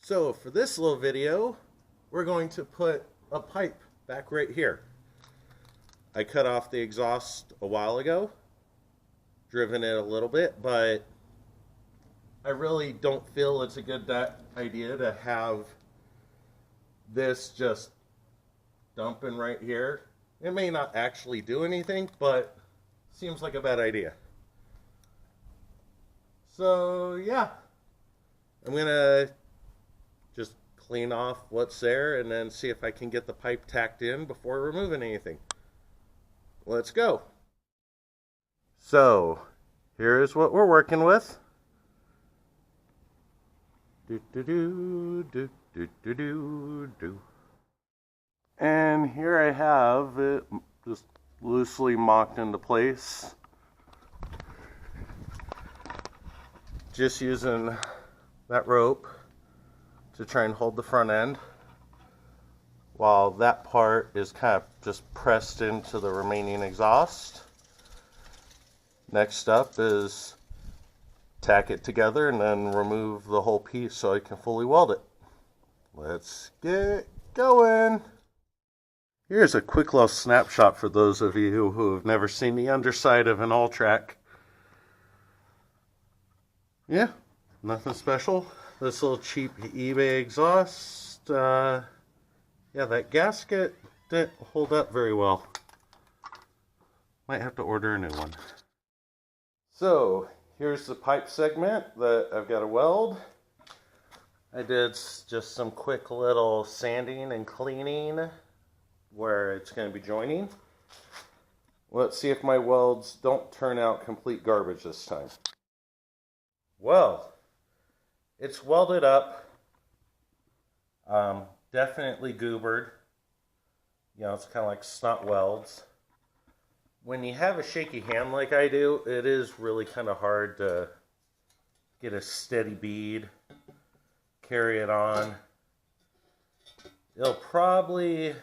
So for this little video, we're going to put a pipe back right here. I cut off the exhaust a while ago, driven it a little bit, but I really don't feel it's a good idea to have this just dumping right here. It may not actually do anything, but seems like a bad idea. So yeah, I'm gonna just clean off what's there and then see if I can get the pipe tacked in before removing anything. Let's go. So here's what we're working with. And here I have it just loosely mocked into place. Just using that rope to try and hold the front end, while that part is kind of just pressed into the remaining exhaust. Next up is tack it together and then remove the whole piece so I can fully weld it. Let's get going. Here's a quick little snapshot for those of you who have never seen the underside of an all-track. Yeah, nothing special. This little cheap eBay exhaust. Yeah, that gasket didn't hold up very well. Might have to order a new one. So, here's the pipe segment that I've got to weld. I did just some quick little sanding and cleaning where it's going to be joining. Let's see if my welds don't turn out complete garbage this time. Well, it's welded up. Definitely goobered. You know, it's kind of like snot welds. When you have a shaky hand like I do, it is really kind of hard to get a steady bead, carry it on. It'll probably,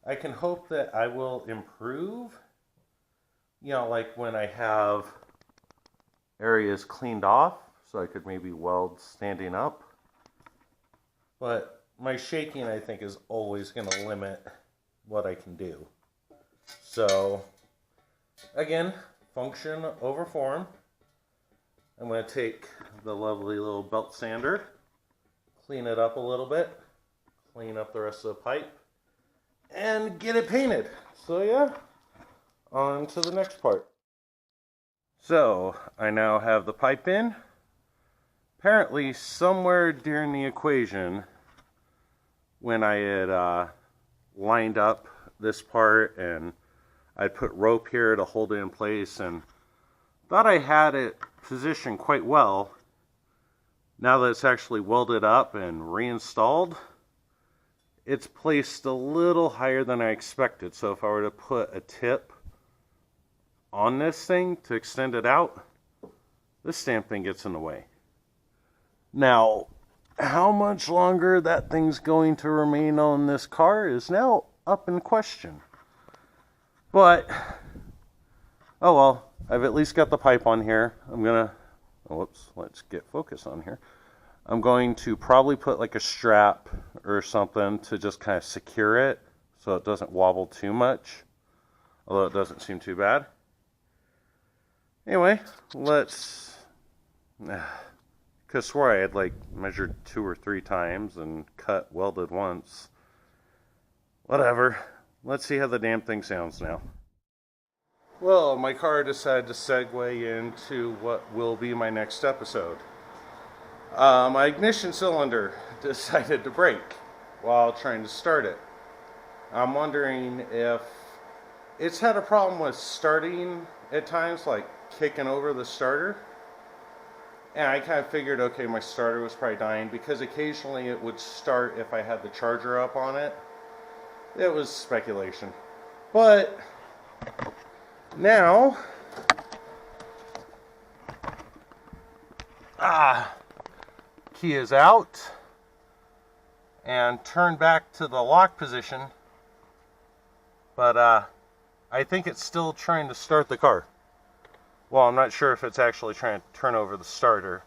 I can hope that I will improve, you know, like when I have areas cleaned off, so I could maybe weld standing up. But my shaking, I think, is always going to limit what I can do. So, again, function over form. I'm going to take the lovely little belt sander, clean it up a little bit, clean up the rest of the pipe, and get it painted. So yeah, on to the next part. So, I now have the pipe in. Apparently, somewhere during the equation, when I had lined up this part and I put rope here to hold it in place and thought I had it positioned quite well. Now that it's actually welded up and reinstalled, it's placed a little higher than I expected. So if I were to put a tip on this thing to extend it out, this stamp thing gets in the way. Now, how much longer that thing's going to remain on this car is now up in question. But, oh well, I've at least got the pipe on here. I'm gonna, whoops, let's get focus on here. I'm going to probably put like a strap or something to just kind of secure it so it doesn't wobble too much, although it doesn't seem too bad. Anyway, let's, could swear I had like measured 2 or 3 times and cut welded once. Whatever. Let's see how the damn thing sounds now. Well, my car decided to segue into what will be my next episode. My ignition cylinder decided to break while trying to start it. I'm wondering if it's had a problem with starting at times, like kicking over the starter. And I kind of figured, okay, my starter was probably dying because occasionally it would start if I had the charger up on it. It was speculation. But now, key is out and turned back to the lock position. But I think it's still trying to start the car. Well, I'm not sure if it's actually trying to turn over the starter.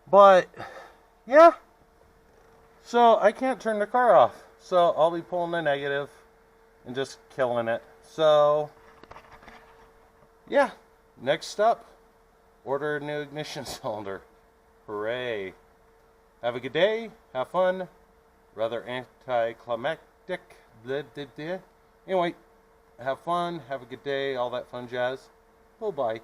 But yeah. So I can't turn the car off. So I'll be pulling the negative and just killing it. So yeah, next up, order a new ignition cylinder. Hooray. Have a good day. Have fun. Rather anticlimactic. Blah, blah, blah. Anyway, have fun. Have a good day. All that fun jazz. Bye-bye.